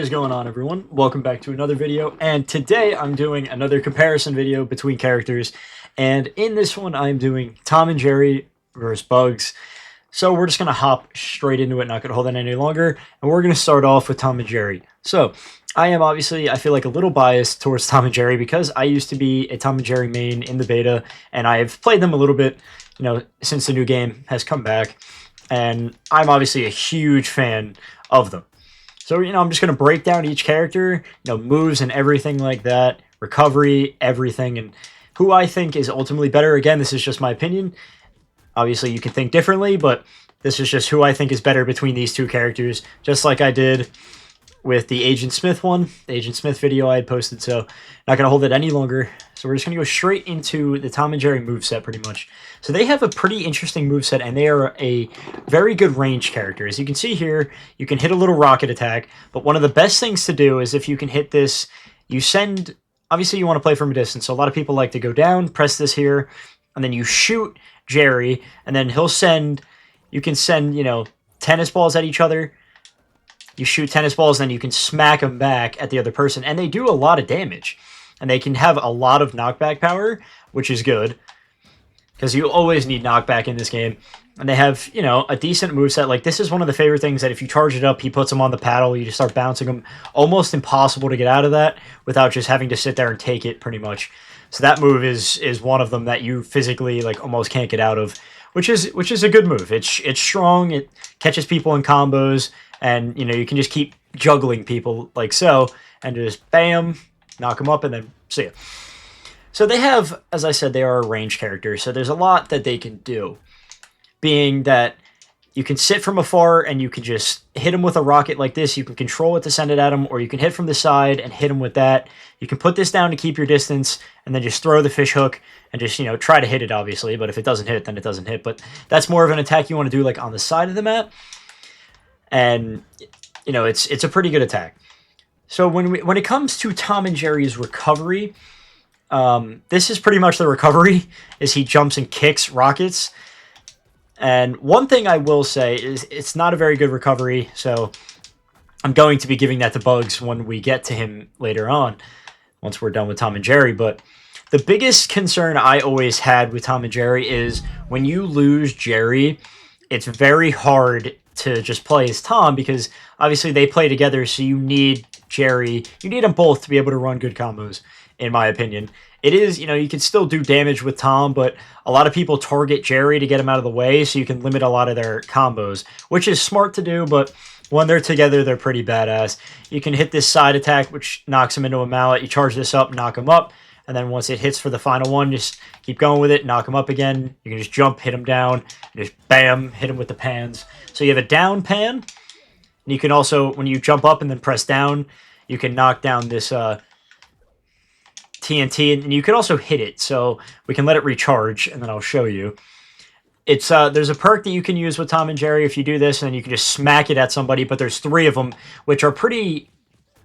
What is going on, everyone? Welcome back to another video, and today I'm doing another comparison video between characters, and in this one I'm doing Tom and Jerry versus Bugs. So we're just going to hop straight into it, not going to hold it any longer, and we're going to start off with Tom and Jerry. So I am obviously, I feel like a little biased towards Tom and Jerry because I used to be a Tom and Jerry main in the beta, and I've played them a little bit, since the new game has come back, and I'm obviously a huge fan of them. So, I'm just going to break down each character, moves and everything like that, recovery, everything, and who I think is ultimately better. Again, this is just my opinion. Obviously, you can think differently, but this is just who I think is better between these two characters, just like I did with the Agent Smith one, the Agent Smith video I had posted, so not going to hold it any longer. So we're just going to go straight into the Tom and Jerry moveset, pretty much. So they have a pretty interesting moveset, and they are a very good range character. As you can see here, you can hit a little rocket attack, but one of the best things to do is if you can hit this, you send... Obviously, you want to play from a distance, so a lot of people like to go down, press this here, and then you shoot Jerry, and then he'll send... You can send, tennis balls at each other. You shoot tennis balls, and then you can smack them back at the other person, and they do a lot of damage. And they can have a lot of knockback power, which is good, because you always need knockback in this game. And they have, a decent moveset. Like, this is one of the favorite things that if you charge it up, he puts them on the paddle, you just start bouncing them. Almost impossible to get out of that without just having to sit there and take it, pretty much. So that move is one of them that you physically, almost can't get out of, which is a good move. It's strong, it catches people in combos, and, you can just keep juggling people like so, and just bam, knock them up, and then see ya. So they have, as I said, they are a range character, so there's a lot that they can do. Being that you can sit from afar and you can just hit them with a rocket like this. You can control it to send it at them, or you can hit from the side and hit them with that. You can put this down to keep your distance, and then just throw the fish hook and just, try to hit it, obviously. But if it doesn't hit, then it doesn't hit. But that's more of an attack you want to do, on the side of the map. And, it's a pretty good attack. So when it comes to Tom and Jerry's recovery, this is pretty much the recovery, is he jumps and kicks rockets. And one thing I will say is it's not a very good recovery, so I'm going to be giving that to Bugs when we get to him later on, once we're done with Tom and Jerry. But the biggest concern I always had with Tom and Jerry is when you lose Jerry, it's very hard to just play as Tom, because obviously they play together, so you need Jerry. You need them both to be able to run good combos, in my opinion. It is, you can still do damage with Tom, but a lot of people target Jerry to get him out of the way, so you can limit a lot of their combos, which is smart to do, but when they're together, they're pretty badass. You can hit this side attack, which knocks him into a mallet. You charge this up, knock him up, and then once it hits for the final one, just keep going with it, knock him up again. You can just jump, hit him down, and just bam, hit him with the pans. So you have a down pan, and you can also, when you jump up and then press down, you can knock down this TNT, and you can also hit it, so we can let it recharge, and then I'll show you. It's there's a perk that you can use with Tom and Jerry if you do this, and then you can just smack it at somebody, but there's 3 of them, which are pretty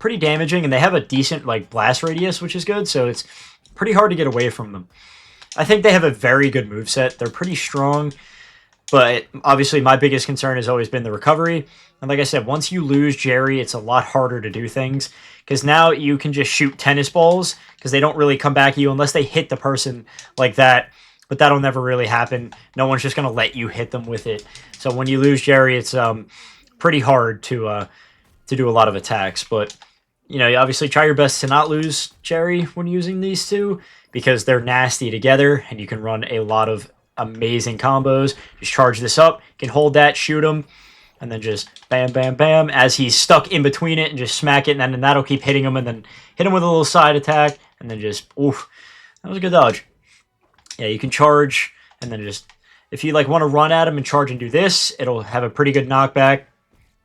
damaging, and they have a decent blast radius, which is good, so it's pretty hard to get away from them. I think they have a very good moveset. They're pretty strong, but obviously my biggest concern has always been the recovery. And like I said, once you lose Jerry, it's a lot harder to do things, because now you can just shoot tennis balls, because they don't really come back at you unless they hit the person like that, but that'll never really happen. No one's just going to let you hit them with it. So when you lose Jerry, it's pretty hard to do a lot of attacks, but you obviously try your best to not lose Jerry when using these two, because they're nasty together, and you can run a lot of amazing combos. Just charge this up, you can hold that, shoot him, and then just bam, bam, bam, as he's stuck in between it, and just smack it, and then that'll keep hitting him, and then hit him with a little side attack, and then just, oof, that was a good dodge. Yeah, you can charge, and then just, if you want to run at him and charge and do this, it'll have a pretty good knockback.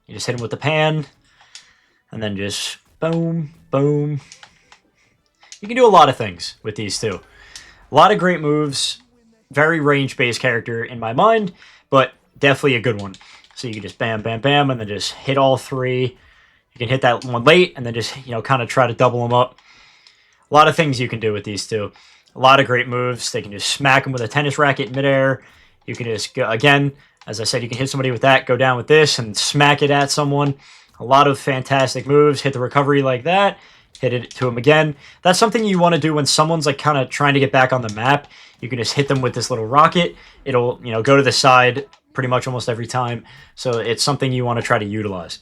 You just hit him with the pan, and then just boom, boom. You can do a lot of things with these two. A lot of great moves. Very range-based character in my mind, but definitely a good one. So you can just bam, bam, bam, and then just hit all 3. You can hit that one late, and then just, kind of try to double them up. A lot of things you can do with these two. A lot of great moves. They can just smack them with a tennis racket midair. You can just, go, again, as I said, you can hit somebody with that, go down with this, and smack it at someone. A A lot of fantastic moves. Hit the recovery like that. Hit it to him again. That's something you want to do when someone's like kind of trying to get back on the map. You can just hit them with this little rocket. It'll, go to the side pretty much almost every time. So it's something you want to try to utilize.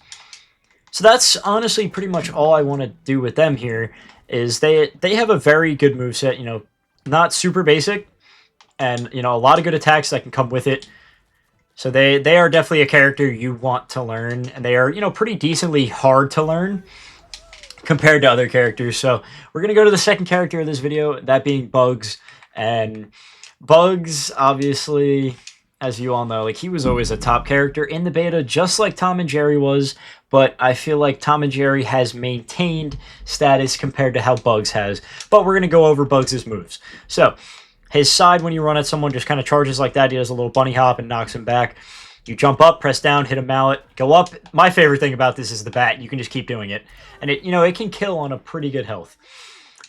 So that's honestly pretty much all I want to do with them here. Is they have a very good moveset. Not super basic, and a lot of good attacks that can come with it. So they are definitely a character you want to learn, and they are pretty decently hard to learn compared to other characters. So we're going to go to the second character of this video, that being Bugs. And Bugs, obviously, as you all know, like, he was always a top character in the beta, just like Tom and Jerry was, but I feel like Tom and Jerry has maintained status compared to how Bugs has. But we're going to go over Bugs' moves. So his side, when you run at someone, just kind of charges like that. He does a little bunny hop and knocks him back. You jump up, press down, hit a mallet, go up. My favorite thing about this is the bat. You can just keep doing it. And it can kill on a pretty good health.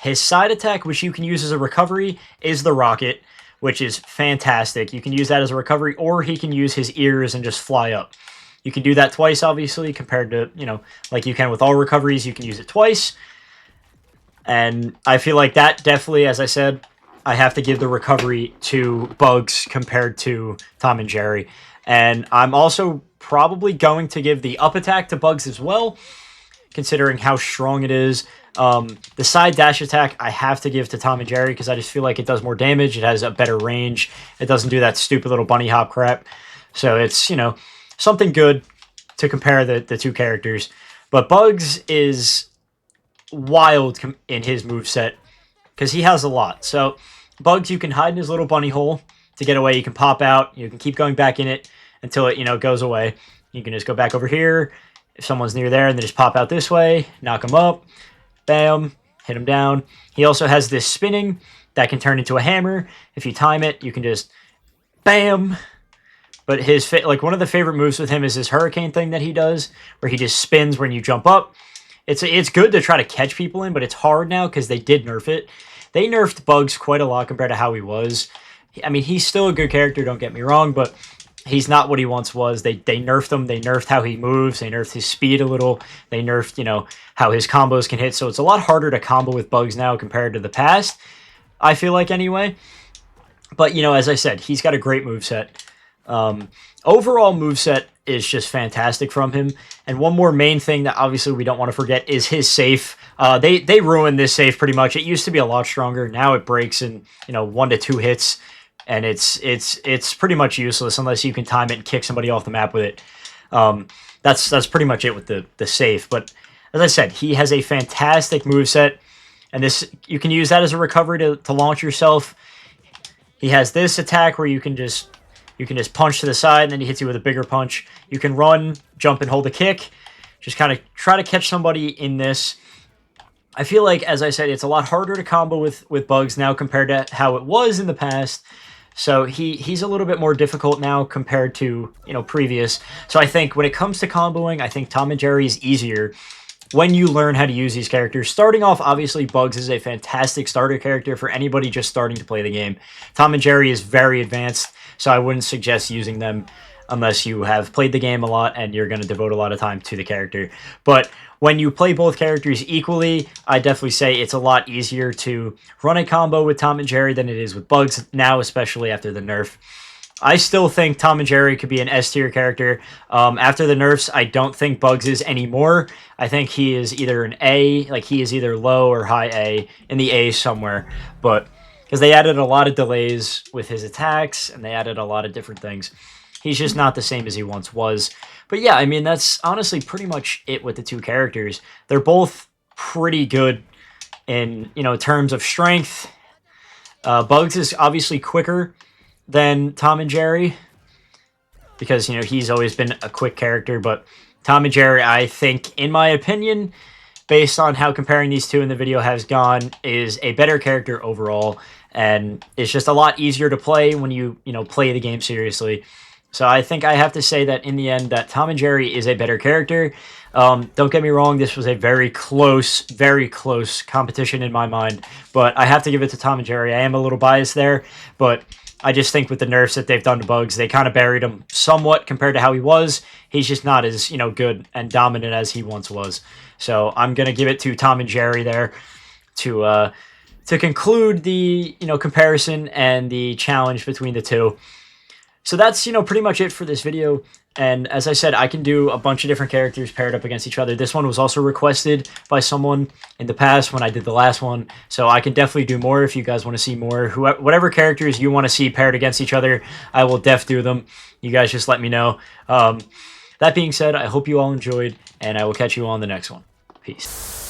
His side attack, which you can use as a recovery, is the rocket, which is fantastic. You can use that as a recovery, or he can use his ears and just fly up. You can do that twice, obviously, compared to, like you can with all recoveries, you can use it twice. And I feel like that definitely, as I said, I have to give the recovery to Bugs compared to Tom and Jerry. And I'm also probably going to give the up attack to Bugs as well, considering how strong it is. The side dash attack I have to give to Tom and Jerry because I just feel like it does more damage. It has a better range. It doesn't do that stupid little bunny hop crap. So it's, something good to compare the two characters. But Bugs is wild in his moveset because he has a lot. So Bugs, you can hide in his little bunny hole to get away. You can pop out. You can keep going back in it until it, goes away. You can just go back over here if someone's near there and then just pop out this way, knock him up, bam, hit him down. He also has this spinning that can turn into a hammer. If you time it, you can just bam. But his one of the favorite moves with him is this hurricane thing that he does, where he just spins when you jump up. It's good to try to catch people in, but it's hard now because they did nerf it. They nerfed Bugs quite a lot compared to how he was. I mean, he's still a good character, don't get me wrong, but he's not what he once was. They nerfed him. They nerfed how he moves. They nerfed his speed a little. They nerfed, how his combos can hit. So it's a lot harder to combo with Bugs now compared to the past, I feel like anyway. But, as I said, he's got a great moveset. Overall moveset is just fantastic from him. And one more main thing that obviously we don't want to forget is his safe. They ruined this safe pretty much. It used to be a lot stronger. Now it breaks in 1 to 2 hits, and it's pretty much useless unless you can time it and kick somebody off the map with it. That's pretty much it with the safe. But as I said, he has a fantastic moveset, and this you can use that as a recovery to launch yourself. He has this attack where you can just punch to the side, and then he hits you with a bigger punch. You can run, jump, and hold a kick. Just kind of try to catch somebody in this. I feel like, as I said, it's a lot harder to combo with Bugs now compared to how it was in the past. So he's a little bit more difficult now compared to, previous. So I think when it comes to comboing, I think Tom and Jerry is easier when you learn how to use these characters. Starting off, obviously, Bugs is a fantastic starter character for anybody just starting to play the game. Tom and Jerry is very advanced, so I wouldn't suggest using them unless you have played the game a lot and you're going to devote a lot of time to the character. But when you play both characters equally, I definitely say it's a lot easier to run a combo with Tom and Jerry than it is with Bugs now, especially after the nerf. I still think Tom and Jerry could be an S-tier character. After the nerfs, I don't think Bugs is anymore. I think he is either an A, like he is either low or high A, in the A somewhere. But because they added a lot of delays with his attacks, and they added a lot of different things. He's just not the same as he once was. But yeah, I mean, that's honestly pretty much it with the two characters. They're both pretty good in, terms of strength. Bugs is obviously quicker than Tom and Jerry because, he's always been a quick character. But Tom and Jerry, I think, in my opinion, based on how comparing these two in the video has gone, is a better character overall. And it's just a lot easier to play when you, play the game seriously. So I think I have to say that in the end that Tom and Jerry is a better character. Don't get me wrong, this was a very close competition in my mind. But I have to give it to Tom and Jerry. I am a little biased there. But I just think with the nerfs that they've done to Bugs, they kind of buried him somewhat compared to how he was. He's just not as, good and dominant as he once was. So I'm going to give it to Tom and Jerry there to conclude the, comparison and the challenge between the two. So that's, pretty much it for this video. And as I said, I can do a bunch of different characters paired up against each other. This one was also requested by someone in the past when I did the last one. So I can definitely do more if you guys want to see more. Whatever characters you want to see paired against each other, I will do them. You guys just let me know. That being said, I hope you all enjoyed, and I will catch you on the next one. Peace.